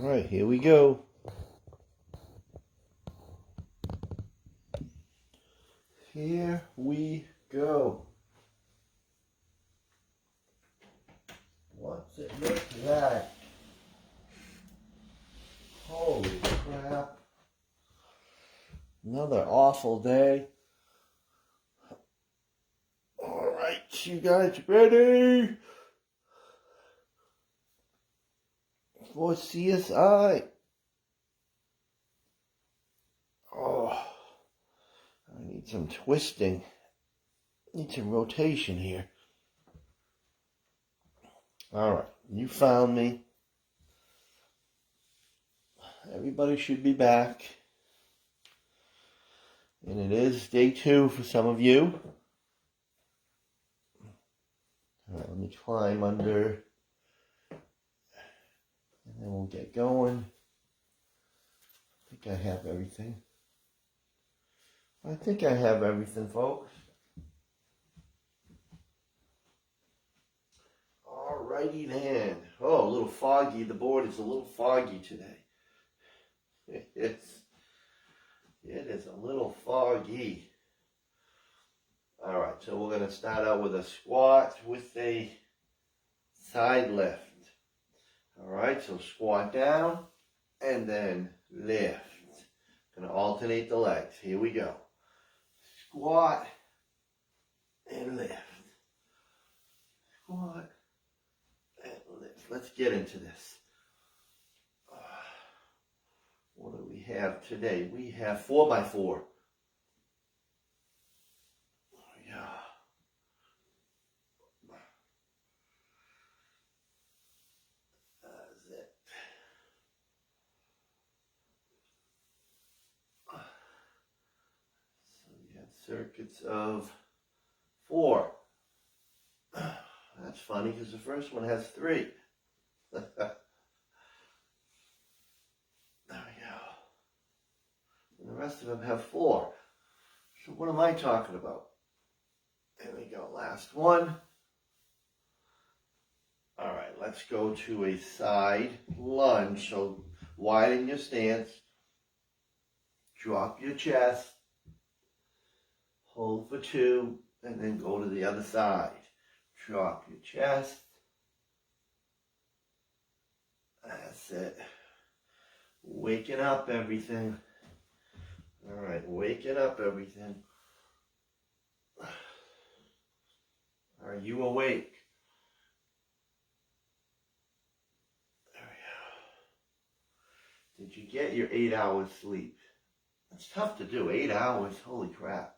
Alright, here we go. Here we go. What's it look like? Holy crap. Another awful day. Alright, you guys ready for CSI? Oh, I need some twisting. Need some rotation here. Alright, you found me. Everybody should be back. And it is day 2 for some of you. Alright, let me climb under. And then we'll get going. I think I have everything. Folks. Alrighty then. Oh, a little foggy. The board is a little foggy today. It is a little foggy. Alright, so we're going to start out with a squat with a side lift. Alright, so squat down and then lift. Going to alternate the legs. Here we go. Squat and lift. Squat and lift. Let's get into this. What do we have today? We have 4x4. Yeah. That's it. So we have circuits of 4. That's funny because the first one has 3. There we go. And the rest of them have 4. So what am I talking about? There we go. Last one. All right, let's go to a side lunge. So widen your stance. Drop your chest. Hold for 2. And then go to the other side. Drop your chest. That's it. Waking up everything. All right, waking up everything. Are you awake? There we go. Did you get your 8 hours sleep? It's tough to do. 8 hours, holy crap.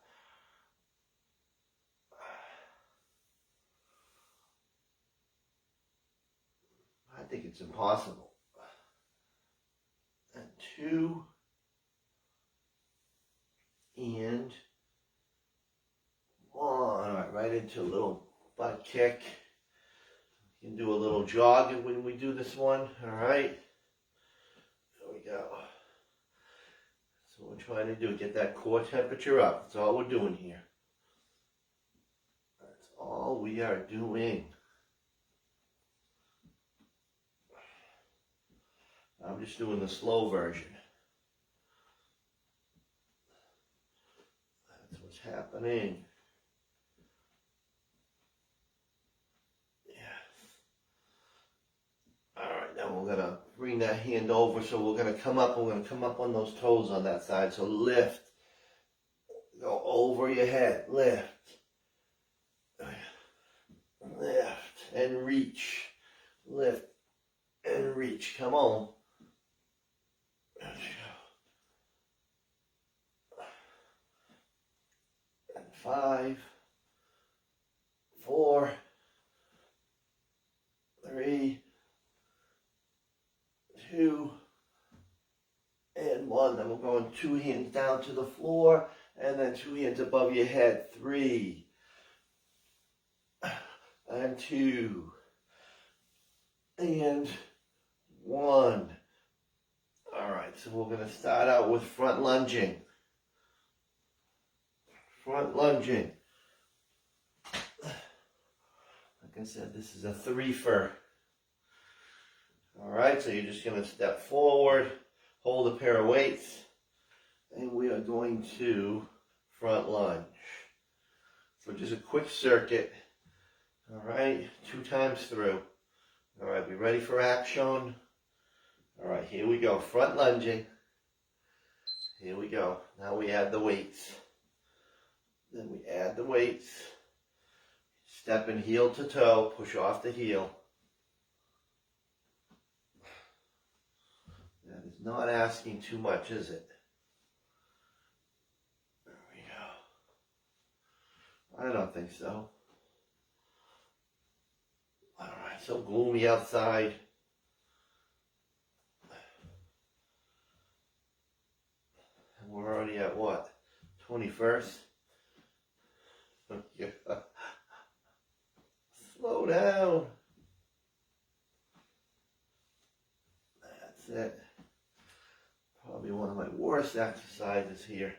I think it's impossible. And 2 and 1. All right, right into a little butt kick. You can do a little jogging when we do this one. All right. There we go. So what we're trying to do, get that core temperature up. That's all we're doing here. That's all we are doing. I'm just doing the slow version. That's what's happening. Yes. All right, now we're going to bring that hand over. So we're going to come up. We're going to come up on those toes on that side. So lift. Go over your head. Lift. Lift and reach. Lift and reach. Come on. 5, 4, 3, 2, and 1. Then we're going 2 hands down to the floor and then 2 hands above your head. 3 and 2 and 1. All right, so we're going to start out with front lunging. Front lunging. Like I said, this is a 3-fer. All right, so you're just going to step forward, hold a pair of weights, and we are going to front lunge. So just a quick circuit. All right, 2 times through. All right, we ready for action? All right, here we go, front lunging. Here we go. Now we add the weights. Then we add the weights. Stepping heel to toe, push off the heel. That is not asking too much, is it? There we go. I don't think so. All right, so gloomy outside. And we're already at what? 21st? Yeah. Slow down. That's it. Probably one of my worst exercises here.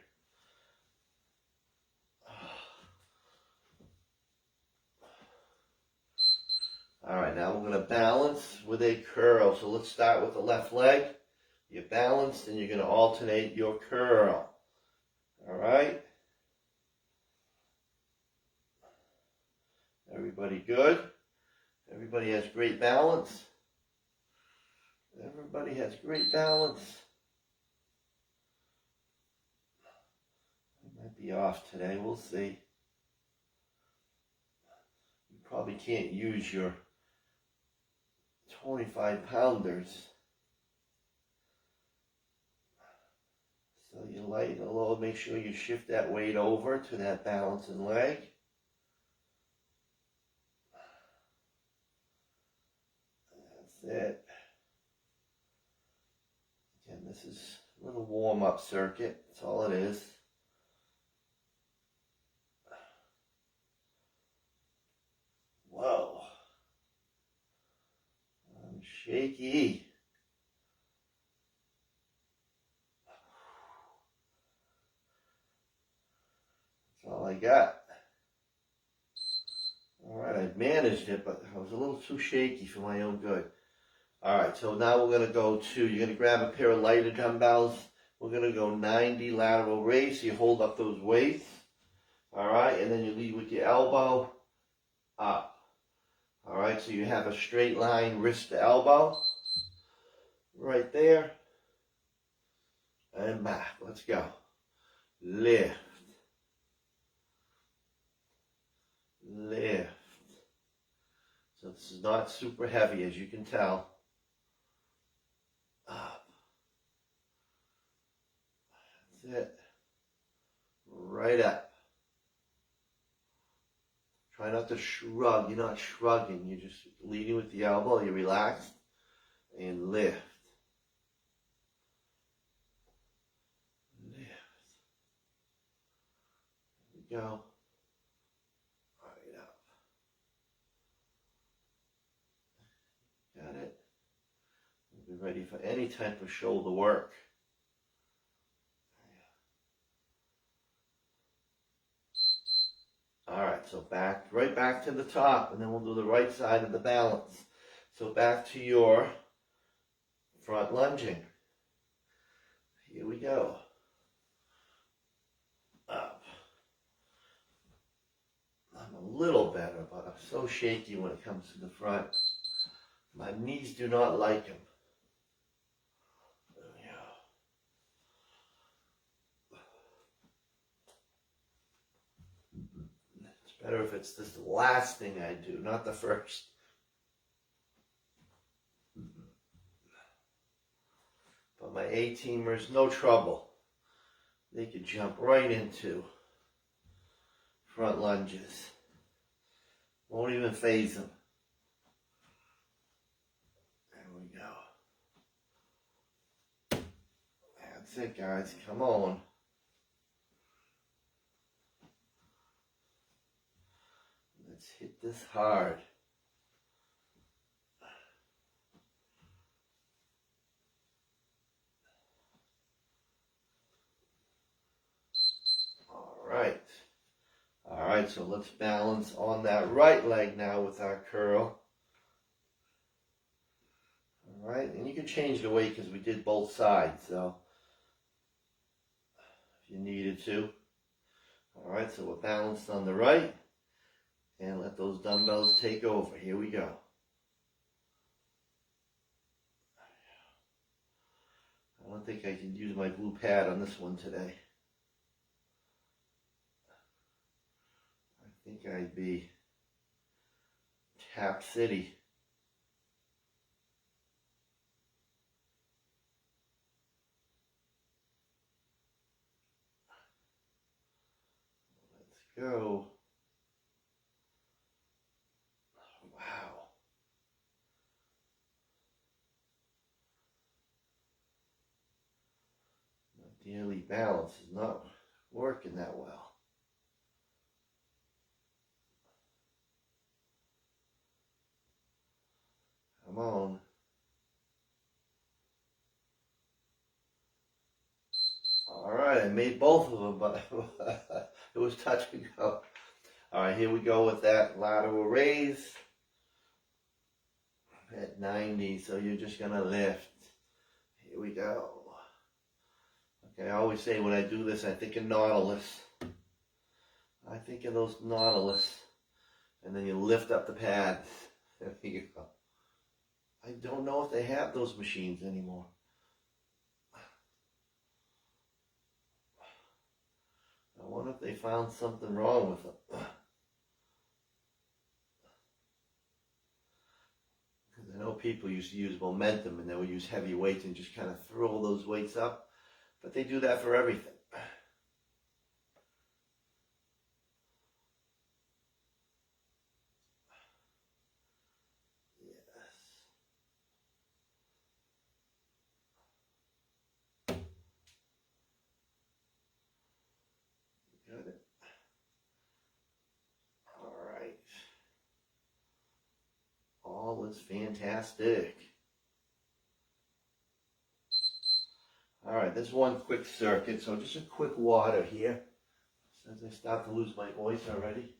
All right, now we're going to balance with a curl. So let's start with the left leg. You're balanced and you're going to alternate your curl. All right. Everybody good? Everybody has great balance? Everybody has great balance? I might be off today. We'll see. You probably can't use your 25-pounders. So you lighten a little, make sure you shift that weight over to that balancing leg. That's it. Again, this is a little warm-up circuit. That's all it is. Whoa. I'm shaky. That's all I got. All right, I managed it, but I was a little too shaky for my own good. All right, so now we're going to go to, you're going to grab a pair of lighter dumbbells. We're going to go 90 lateral raise. So you hold up those weights. All right, and then you lead with your elbow up. All right, so you have a straight line wrist to elbow. Right there. And back. Let's go. Lift. Lift. So this is not super heavy, as you can tell. Up. That's it. Right up. Try not to shrug. You're not shrugging. You're just leading with the elbow. You relax and lift. Lift. There we go. Right up. Got it. We'll be ready for any type of shoulder work. All right, so back, right back to the top, and then we'll do the right side of the balance. So back to your front lunging. Here we go. Up. I'm a little better, but I'm so shaky when it comes to the front. My knees do not like them. Better if it's this last thing I do, not the first. But my A-teamers, no trouble. They could jump right into front lunges. Won't even faze them. There we go. That's it, guys. Come on. Let's hit this hard. All right, so let's balance on that right leg now with our curl. All Alright, and you can change the weight because we did both sides, so if you needed to. Alright, so we're balanced on the right, and let those dumbbells take over. Here we go. I don't think I can use my blue pad on this one today. I think I'd be Tap City. Let's go. Wow. My daily balance is not working that well. Come on. Alright, I made both of them, but it was touch and go. Alright, here we go with that lateral raise at 90. So you're just going to lift. Here we go. Okay, I always say when I do this, I think of Nautilus. I think of those Nautilus. And then you lift up the pads. There you go. I don't know if they have those machines anymore. I wonder if they found something wrong with them. Because I know people used to use momentum and they would use heavy weights and just kind of throw those weights up. But they do that for everything. Got it. All right. All is fantastic. All right, there's one quick circuit, so just a quick water here. Since I start to lose my voice already.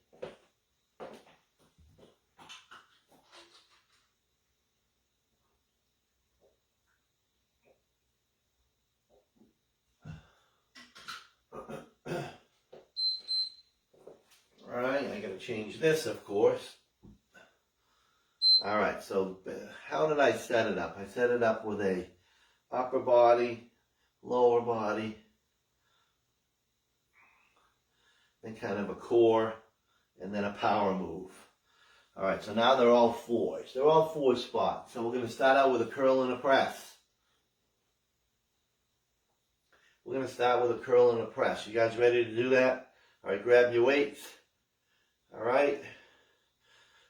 All right, I gotta change this, of course. All right, so how did I set it up? I set it up with a upper body, lower body, then kind of a core, and then a power move. All right, so now they're all fours. They're all four spots. So we're going to start out with a curl and a press. We're going to start with a curl and a press. You guys ready to do that? All right, grab your weights. All right.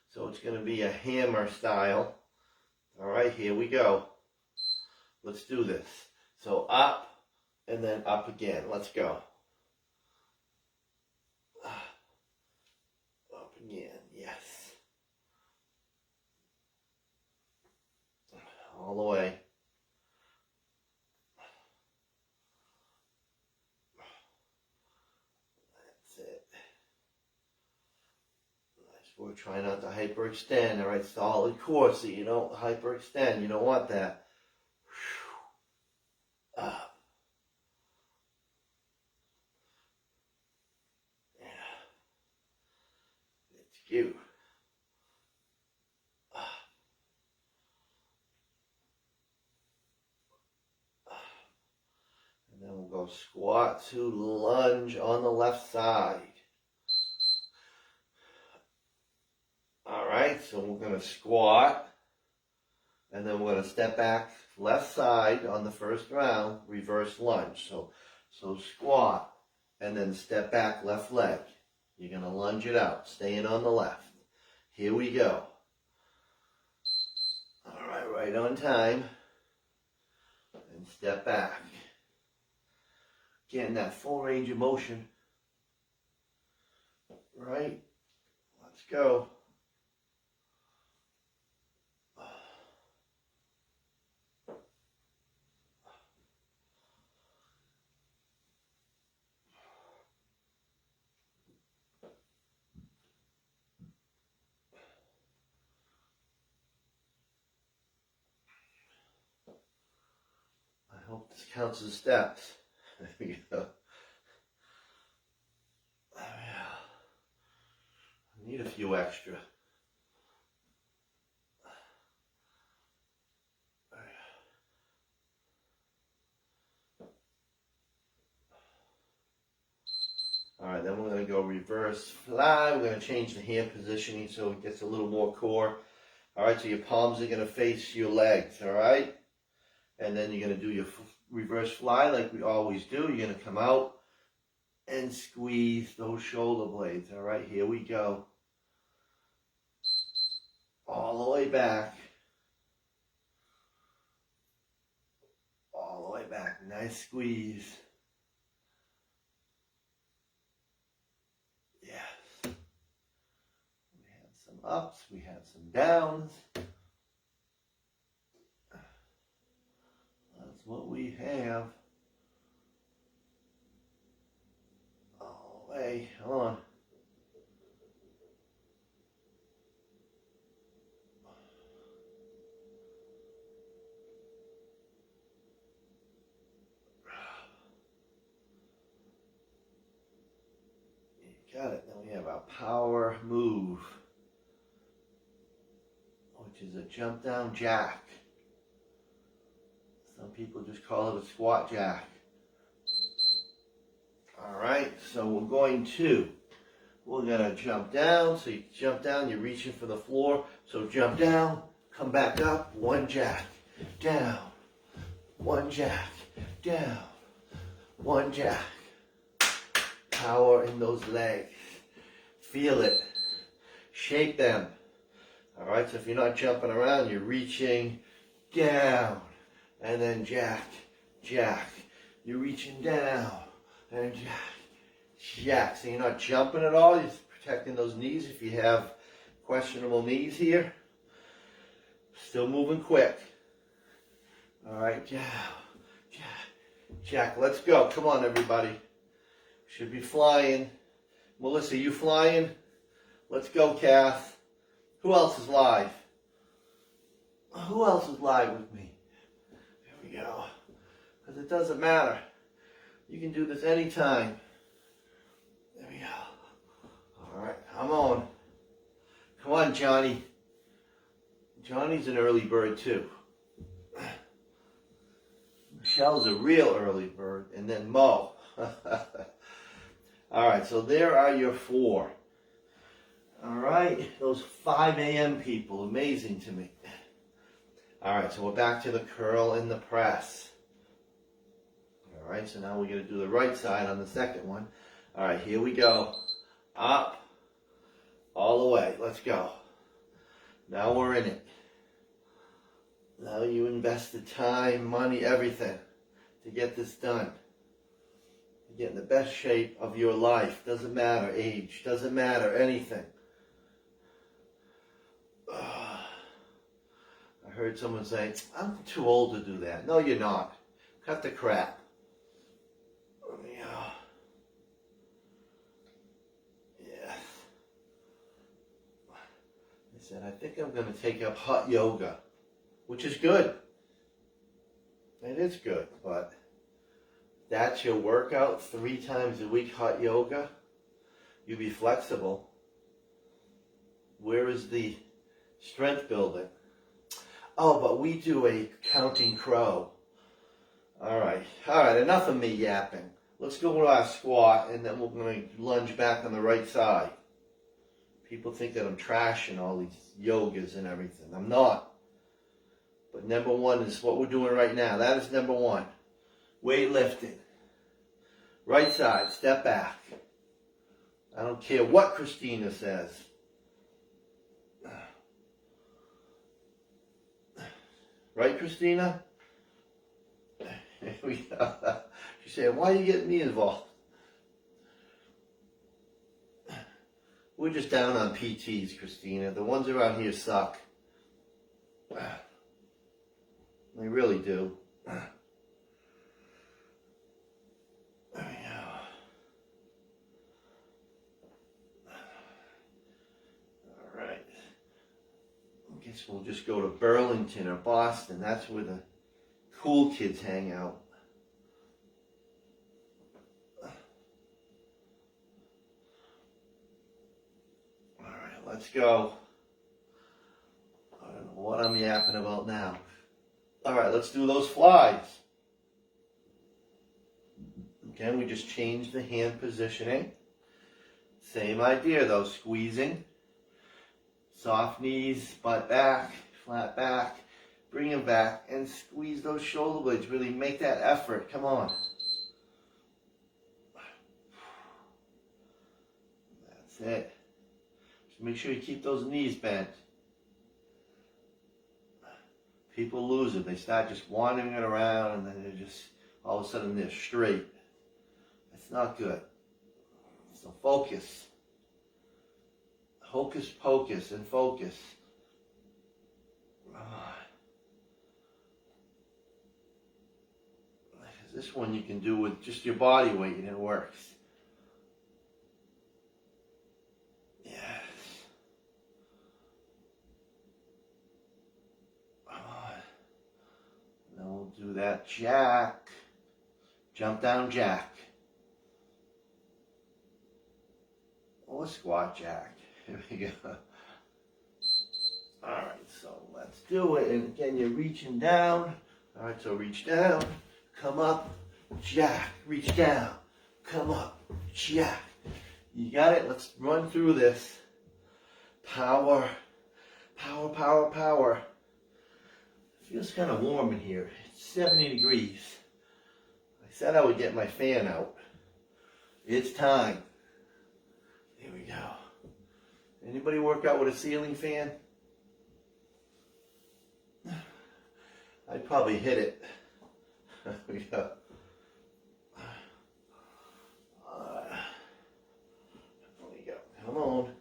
So it's going to be a hammer style. All right, here we go. Let's do this. So up and then up again. Let's go. Up again. Yes. All the way. That's it. We're trying not to hyperextend. All right, solid core so you don't hyperextend. You don't want that. Up. Yeah. It's cute. And then we'll go squat to lunge on the left side. All right, so we're going to squat, and then we're going to step back left side on the first round, reverse lunge. So squat, and then step back left leg. You're going to lunge it out, staying on the left. Here we go. All right, right on time. And step back. Getting that full range of motion. Right? Let's go. This counts as steps. There we go. I need a few extra. Alright, then we're going to go reverse fly. We're going to change the hand positioning so it gets a little more core. Alright, so your palms are going to face your legs, alright? And then you're going to do your reverse fly like we always do. You're going to come out and squeeze those shoulder blades. Alright, here we go. All the way back. All the way back. Nice squeeze. Yes. We had some ups, we had some downs. That's what we have. All the way on. Got it. Then we have our power move, which is a jump down jack. Some people just call it a squat jack. Alright, so we're going to jump down. So you jump down, you're reaching for the floor. So jump down, come back up, one jack, down, one jack, down, one jack. Power in those legs. Feel it. Shape them. Alright, so if you're not jumping around, you're reaching down. And then jack, jack. You're reaching down. And jack, jack. So you're not jumping at all. You're just protecting those knees if you have questionable knees here. Still moving quick. Alright, down, jack, jack. Let's go. Come on, everybody. Should be flying. Melissa, you flying? Let's go, Kath. Who else is live? Who else is live with me? There we go. Because it doesn't matter. You can do this anytime. There we go. All right, I'm on. Come on, Johnny. Johnny's an early bird, too. Michelle's a real early bird. And then Mo. All right, so there are your 4. All right, those 5 a.m. people, amazing to me. All right, so we're back to the curl and the press. All right, so now we're going to do the right side on the second one. All right, here we go. Up, all the way. Let's go. Now we're in it. Now you invested time, money, everything to get this done. Get in the best shape of your life. Doesn't matter age. Doesn't matter anything. I heard someone say, I'm too old to do that. No, you're not. Cut the crap. Yeah. Yes. I said, I think I'm going to take up hot yoga, which is good. It is good, but that's your workout 3 times a week, hot yoga. You be flexible. Where is the strength building? Oh, but we do a counting crow. All right, enough of me yapping. Let's go to our squat, and then we're going to lunge back on the right side. People think that I'm trashing all these yogas and everything. I'm not. But number 1 is what we're doing right now. That is number 1. Weightlifting. Right side, step back. I don't care what Christina says. Right, Christina? She said, why are you getting me involved? We're just down on PTs, Christina. The ones around here suck. They really do. There we go. All right. I guess we'll just go to Burlington or Boston. That's where the cool kids hang out. let's go. I don't know what I'm yapping about now. All right, let's do those flies. Again, we just changed the hand positioning. Same idea though, squeezing. Soft knees, butt back, flat back. Bring them back and squeeze those shoulder blades. Really make that effort. Come on. That's it. Just make sure you keep those knees bent. People lose it. They start just wandering it around and then they're just, all of a sudden they're straight. It's not good. So focus. Hocus pocus and focus. This one you can do with just your body weight and it works. Yes. Then we'll do that jack. Jump down jack. Or squat jack. Here we go. Alright, so let's do it. And again, you're reaching down. Alright, so reach down. Come up, jack, reach down, come up, jack. You got it? Let's run through this. Power, power, power, power. It feels kind of warm in here. It's 70 degrees. I said I would get my fan out. It's time. Here we go. Anybody work out with a ceiling fan? I'd probably hit it. There we go. There we go. Come on.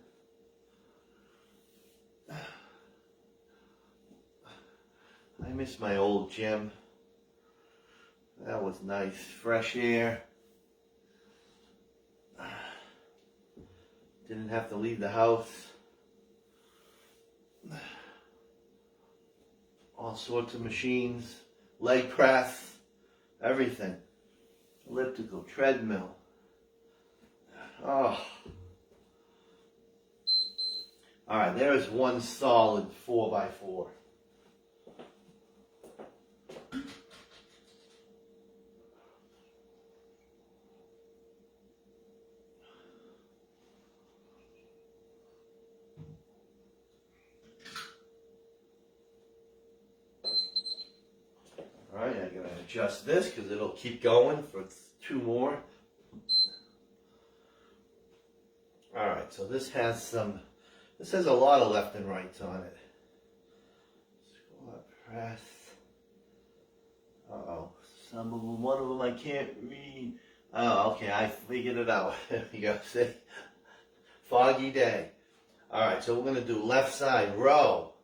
I miss my old gym. That was nice. Fresh air. Didn't have to leave the house. All sorts of machines. Leg press. Everything. Elliptical, treadmill. Oh. Alright, there's one solid 4x4. Alright, I'm going to adjust this because it'll keep going for 2 more. Alright, so this has a lot of left and rights on it. Squat press. Uh-oh. One of them I can't read. Oh, okay, I figured it out. There we go, see? Foggy day. Alright, so we're going to do left side row,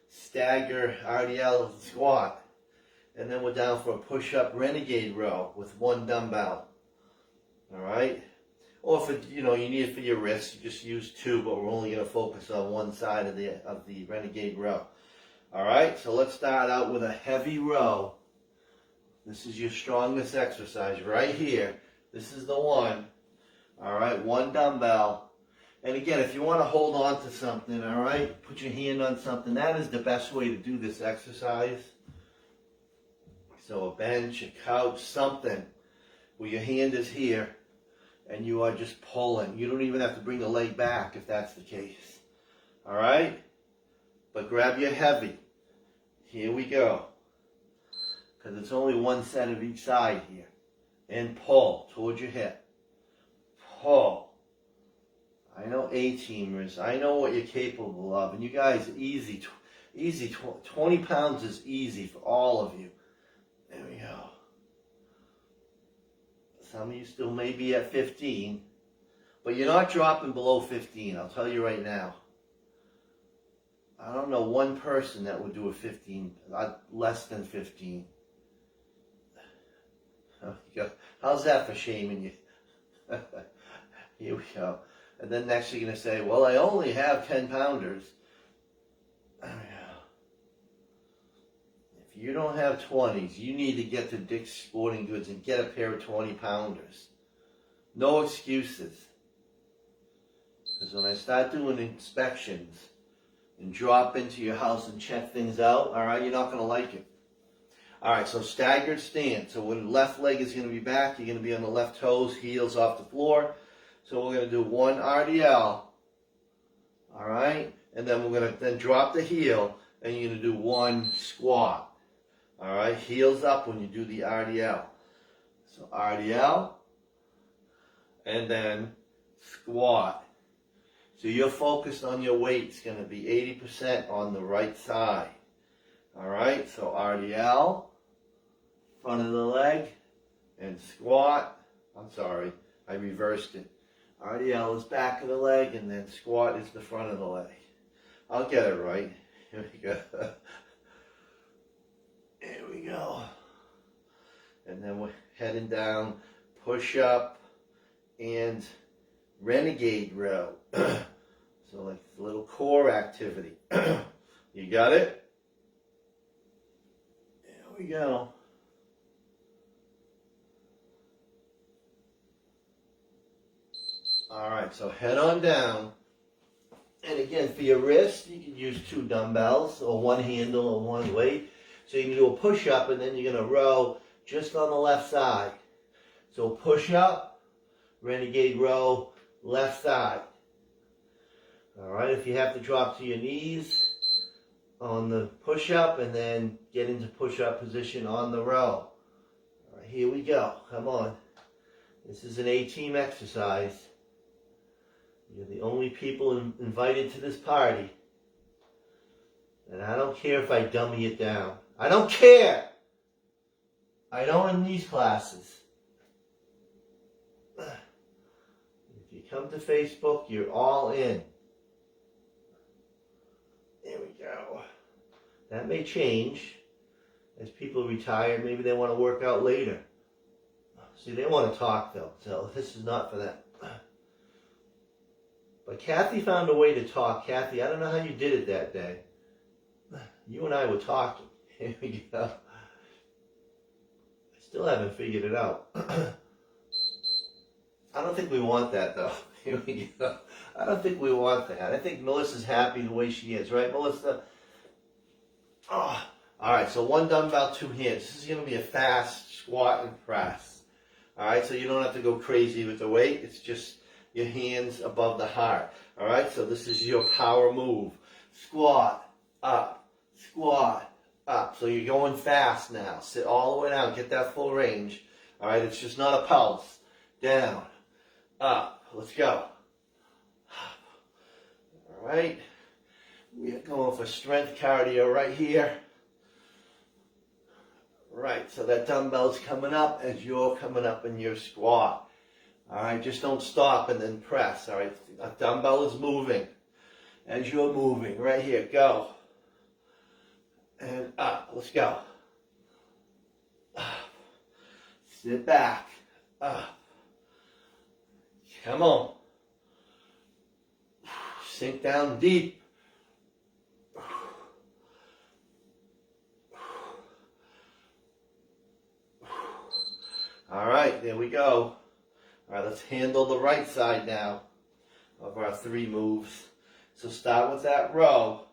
stagger, RDL, squat. And then we're down for a push-up renegade row with 1 dumbbell. Alright? Or if you need it for your wrists, you just use 2, but we're only going to focus on one side of the renegade row. Alright, so let's start out with a heavy row. This is your strongest exercise right here. This is the one. Alright, 1 dumbbell. And again, if you want to hold on to something, alright, put your hand on something. That is the best way to do this exercise. So a bench, a couch, something where your hand is here and you are just pulling. You don't even have to bring the leg back if that's the case. Alright? But grab your heavy. Here we go. Because it's only 1 set of each side here. And pull towards your hip. Pull. I know A-teamers. I know what you're capable of. And you guys, easy. 20 pounds is easy for all of you. There we go. Some of you still may be at 15, but you're not dropping below 15, I'll tell you right now. I don't know one person that would do a 15, less than 15. How's that for shaming you? Here we go. And then next you're going to say, well, I only have 10 pounders. If you don't have 20s, you need to get to Dick's Sporting Goods and get a pair of 20 pounders. No excuses. Because when I start doing inspections and drop into your house and check things out, all right, you're not going to like it. All right, so staggered stance. So when the left leg is going to be back, you're going to be on the left toes, heels off the floor. So we're going to do one RDL, all right? And then we're going to then drop the heel, and you're going to do one squat, all right? Heels up when you do the RDL. So RDL, and then squat. So you're focused on your weight. It's going to be 80% on the right side, all right? So RDL, front of the leg, and squat. I'm sorry, I reversed it. RDL is back of the leg, and then squat is the front of the leg. I'll get it right. Here we go. Here we go. And then we're heading down, push up, and renegade row. So like a little core activity. You got it? Here we go. All right, so head on down. And again, for your wrist, you can use 2 dumbbells or 1 handle or 1 weight. So you can do a push-up, and then you're going to row just on the left side. So push-up, renegade row, left side. All right, if you have to drop to your knees on the push-up and then get into push-up position on the row. All right, here we go. Come on. This is an A-team exercise. You're the only people invited to this party. And I don't care if I dummy it down. I don't care. I don't in these classes. If you come to Facebook, you're all in. There we go. That may change as people retire. Maybe they want to work out later. See, they want to talk though, so this is not for them. But Kathy found a way to talk. Kathy, I don't know how you did it that day. You and I were talking. Here we go. I still haven't figured it out. I don't think we want that though. Here we go. I don't think we want that. I think Melissa's happy the way she is, right, Melissa? Oh. All right, so 1 dumbbell, 2 hands. This is going to be a fast squat and press. All right, so you don't have to go crazy with the weight. It's just your hands above the heart. All right, so this is your power move. Squat, up, squat, up. So you're going fast now. Sit all the way down. Get that full range. All right, it's just not a pulse. Down, up. Let's go. All right, we are going for strength cardio right here. Right, so that dumbbell's coming up as you're coming up in your squat. All right, just don't stop and then press. All right, a dumbbell is moving as you're moving. Right here, go. And up, let's go. Up. Sit back, up. Come on. Sink down deep. All right, there we go. All right, let's handle the right side now of our 3 moves. So start with that row.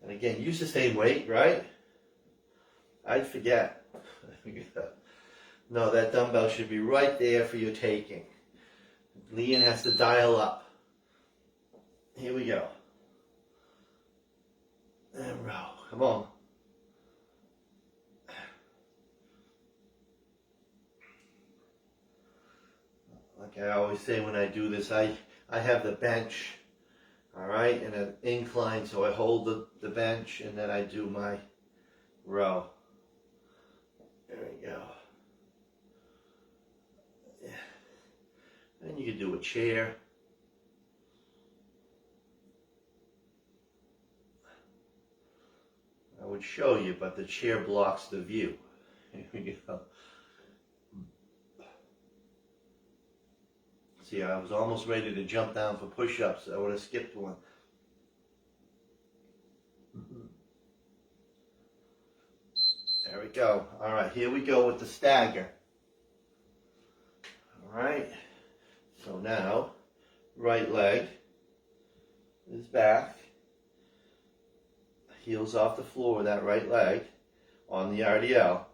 And again, use the same weight, right? I'd forget. No, that dumbbell should be right there for your taking. Leanne has to dial up. Here we go. And row. Come on. Like I always say when I do this, I have the bench, all right, and an incline, so I hold the bench, and then I do my row. There we go. Yeah. And you can do a chair. I would show you, but the chair blocks the view. Here we go. See, I was almost ready to jump down for push-ups. I would have skipped one. There we go. All right, here we go with the stagger. All right. So now, right leg is back. Heels off the floor with that right leg on the RDL.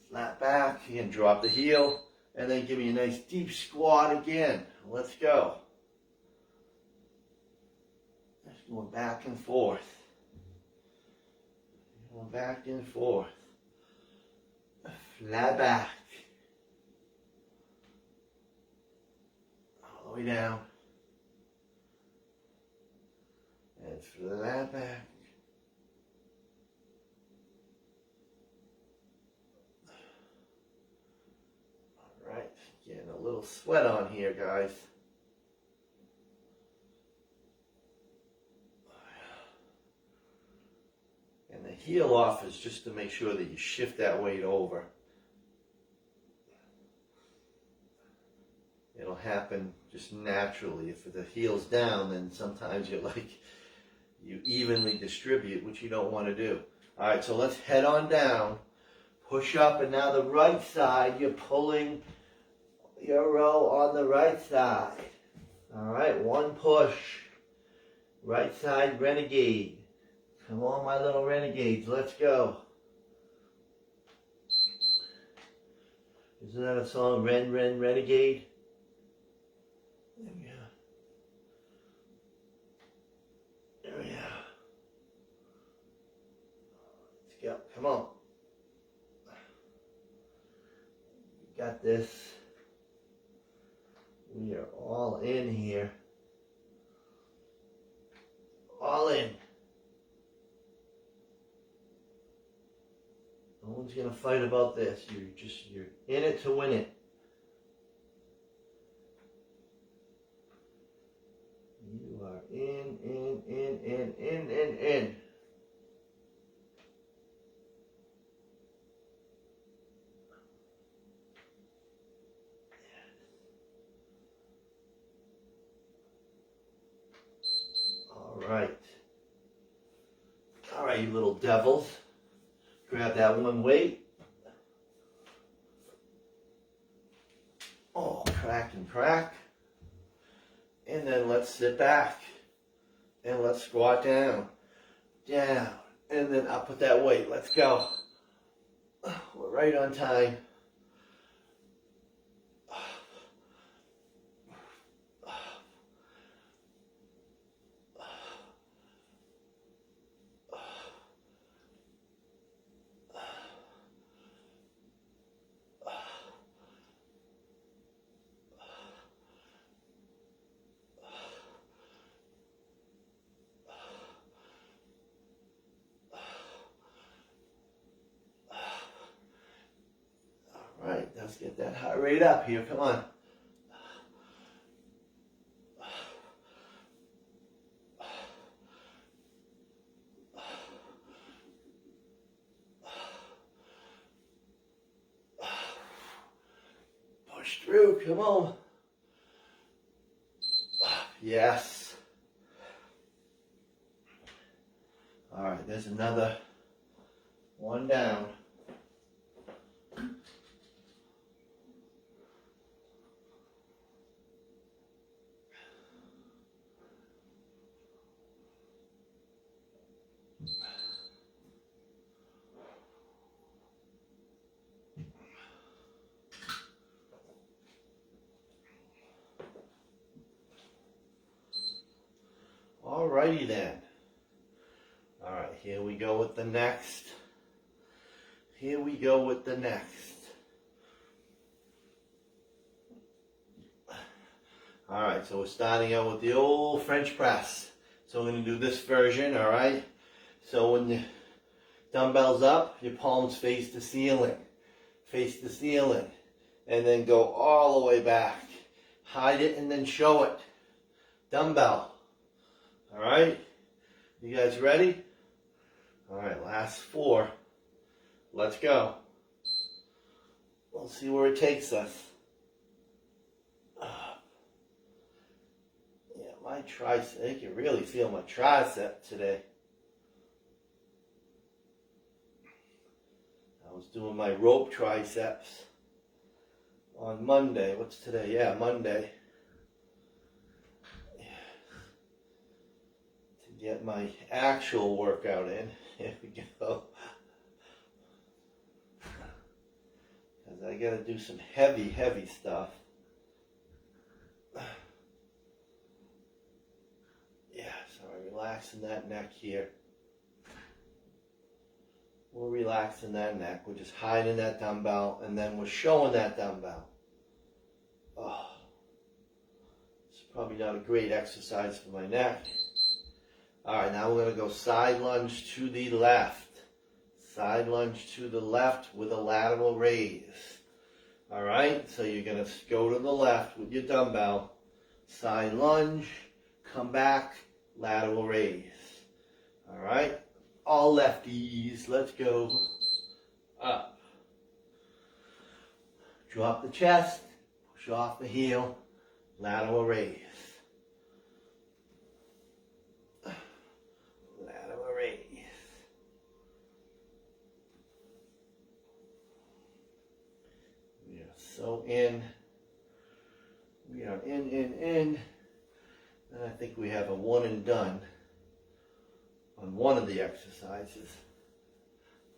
Flat back, you can drop the heel, and then give me a nice deep squat again. Let's go. Just going back and forth. Going back and forth. Flat back. All the way down. And flat back. Alright, getting a little sweat on here, guys. And the heel off is just to make sure that you shift that weight over. It'll happen just naturally. If the heel's down, then sometimes you evenly distribute, which you don't want to do. All right, so let's head on down, push up, and now the right side, you're pulling your row on the right side. All right, one push. Right side renegade. Come on, my little renegades, let's go. Isn't that a song, Renegade? There we go. There we go. Let's go, come on. You got this. We are all in here. All in. No one's gonna fight about this. You're in it to win it. You are in. All right, you little devils. Grab that one weight. Oh, crack and crack. And then let's sit back. And let's squat down. Down. And then up with that weight. Let's go. We're right on time. Right, let's get that heart rate up here. Come on. Push through. Come on. Yes. All right, there's another one down. Alrighty then. Alright, here we go with the next. Here we go with the next. Alright, so we're starting out with the old French press. So we're going to do this version, alright? So when the dumbbell's up, your palms face the ceiling. Face the ceiling. And then go all the way back. Hide it and then show it. Dumbbell. Alright? You guys ready? Alright, last 4. Let's go. We'll see where it takes us. Yeah, my tricep, I can really feel my tricep today. I was doing my rope triceps on Monday. What's today? Yeah, Monday. get my actual workout in. Here we go. Because I got to do some heavy stuff. Yeah, so I'm relaxing that neck here. We're relaxing that neck. We're just hiding that dumbbell, and then we're showing that dumbbell. Oh, it's probably not a great exercise for my neck. All right, now we're going to go side lunge to the left. Side lunge to the left with a lateral raise. All right, so you're going to go to the left with your dumbbell. Side lunge, come back, lateral raise. All right, all lefties. Let's go. Up. Drop the chest, push off the heel, lateral raise. Lateral raise. We are so in. We are in. And I think we have a one and done on one of the exercises,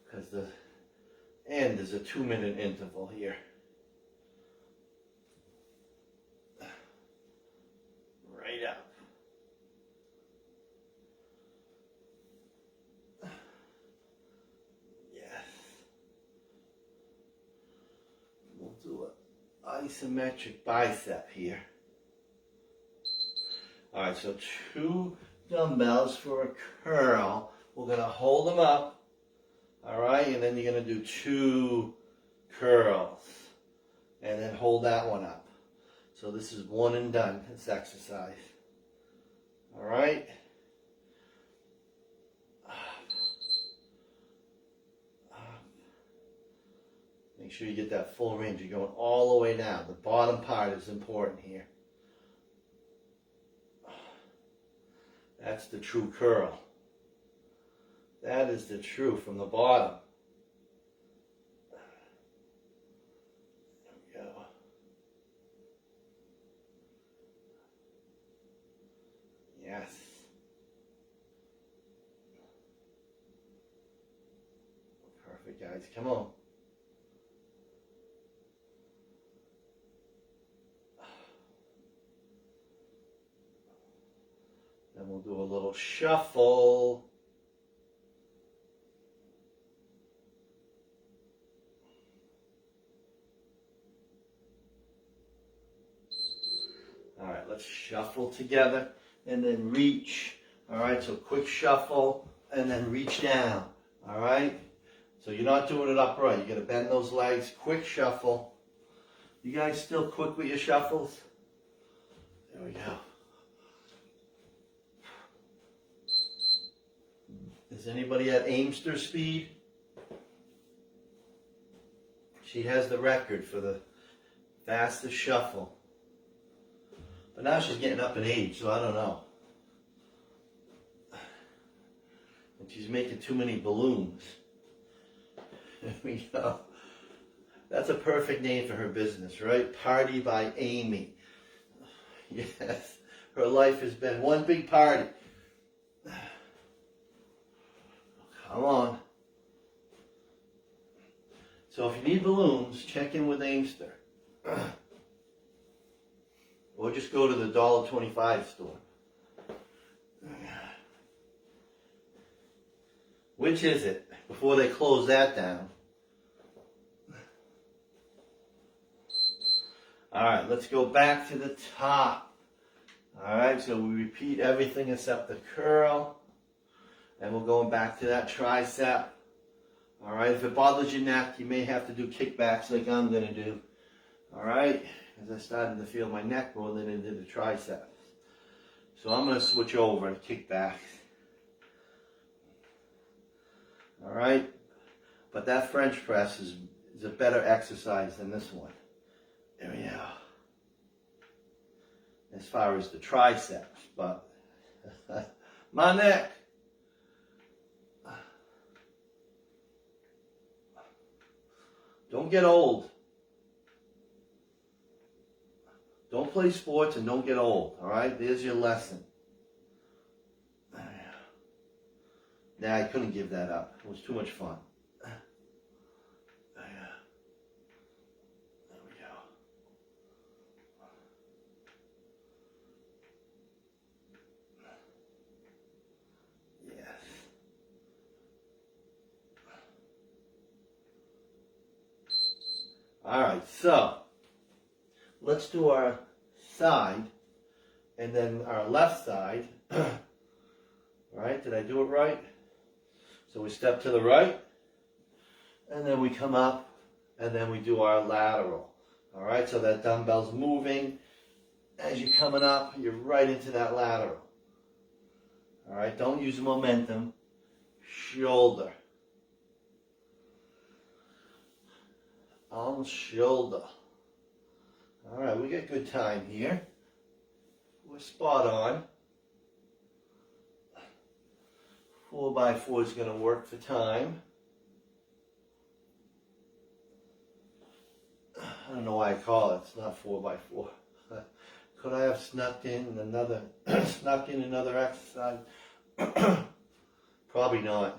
because the end is a 2-minute interval here. Right up. Yes. We'll do an isometric bicep here. All right, so 2 dumbbells for a curl. We're going to hold them up, all right, and then you're going to do 2 curls, and then hold that one up. So this is one and done, this exercise, all right. Make sure you get that full range. You're going all the way down. The bottom part is important here. That's the true curl. That is the true from the bottom. There we go. Yes. Perfect, guys. Come on. Then we'll do a little shuffle. All right, let's shuffle together and then reach. All right, so quick shuffle and then reach down. All right, so you're not doing it upright. You got to bend those legs. Quick shuffle. You guys still quick with your shuffles? There we go. Is anybody at Aimster speed? She has the record for the fastest shuffle. But now she's getting up in age, so I don't know. And she's making too many balloons. There we go. That's a perfect name for her business, right? Party by Amy. Yes, her life has been one big party. Come on. So if you need balloons, check in with Aimster. Or just go to the $1.25 store. Which is it? Before they close that down. All right, let's go back to the top. All right, so we repeat everything except the curl. And we're going back to that tricep. All right, if it bothers your neck, you may have to do kickbacks like I'm going to do. All right, because I started to feel my neck more than it did the triceps. So I'm going to switch over to kickbacks. All right, but that French press is a better exercise than this one. There we go. As far as the triceps, but my neck. Don't get old. Don't play sports and don't get old, all right? There's your lesson. Nah, I couldn't give that up. It was too much fun. There we go. Yes. All right, so let's do our side and then our left side. All right, did I do it right? So we step to the right, and then we come up, and then we do our lateral. All right, so that dumbbell's moving. As you're coming up, you're right into that lateral. All right, don't use momentum. Shoulder. On shoulder. All right, we get good time here. We're spot on. 4x4 is going to work for time. I don't know why I call it. It's not 4x4. Could I have snuck in another exercise? Probably not.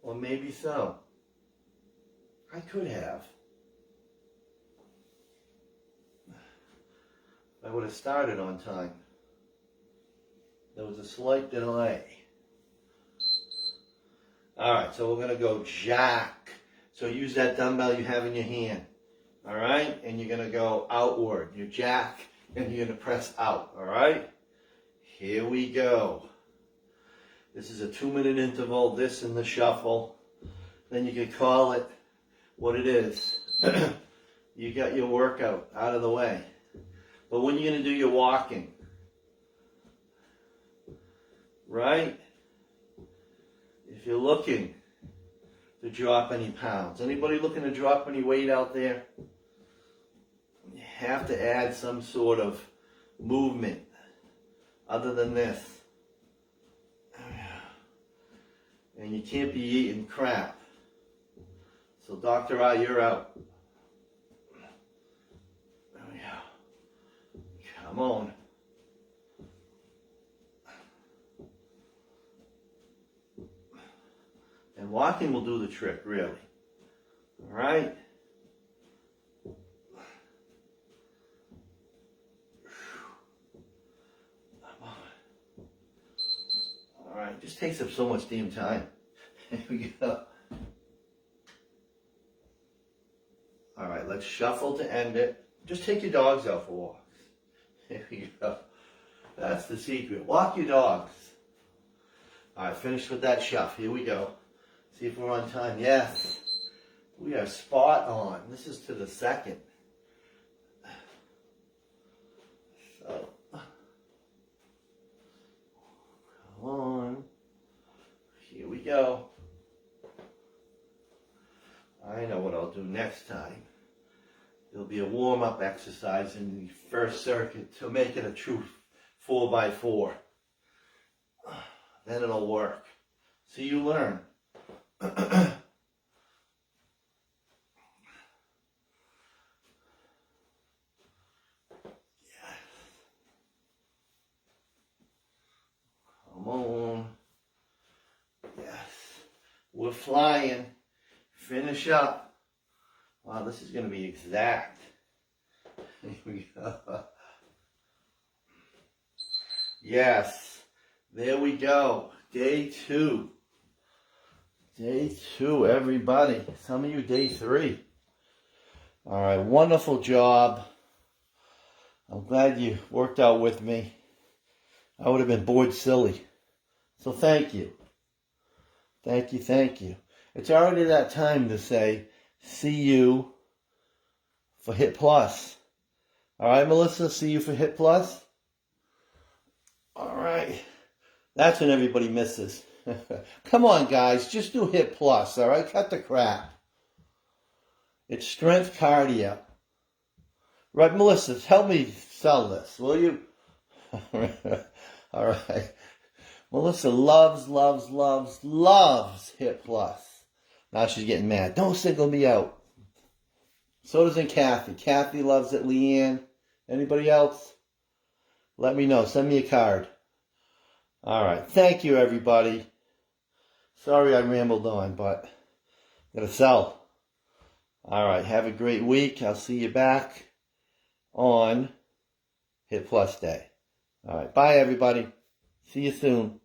Or maybe so. I could have. I would have started on time. There was a slight delay. All right, so we're going to go jack. So use that dumbbell you have in your hand. All right, and you're going to go outward. You jack, and you're going to press out. All right, here we go. This is a 2-minute interval, this and the shuffle. Then you can call it what it is. You got your workout out of the way. But when you're going to do your walking, right? If you're looking to drop any pounds, anybody looking to drop any weight out there? You have to add some sort of movement other than this. And you can't be eating crap. So Dr. I, you're out. There we go. Come on. And walking will do the trick, really. All right? All right, just takes up so much damn time. Here we go. All right, let's shuffle to end it. Just take your dogs out for walks. Here we go. That's the secret. Walk your dogs. All right, finish with that shuffle. Here we go. See if we're on time. Yes, we are spot on. This is to the second. So, come on. Here we go. I know what I'll do next time. There'll be a warm-up exercise in the first circuit to make it a true 4x4. Then it'll work. So you learn. Yes. Come on. Yes. We're flying. Finish up. Wow, this is going to be exact. Here we go. Yes. There we go. Day 2. Day 2, everybody. Some of you, day 3. All right, wonderful job. I'm glad you worked out with me. I would have been bored silly. So thank you. Thank you, thank you. It's already that time to say, see you for Hit Plus. All right, Melissa, see you for Hit Plus? All right. That's when everybody misses. Come on, guys. Just do Hit Plus, all right? Cut the crap. It's strength cardio. Right, Melissa, help me sell this, will you? All right. Melissa loves Hit Plus. Now she's getting mad. Don't single me out. So doesn't Kathy. Kathy loves it. Leanne. Anybody else? Let me know. Send me a card. All right. Thank you, everybody. Sorry I rambled on, but I'm going to sell. All right. Have a great week. I'll see you back on Hit Plus Day. All right. Bye, everybody. See you soon.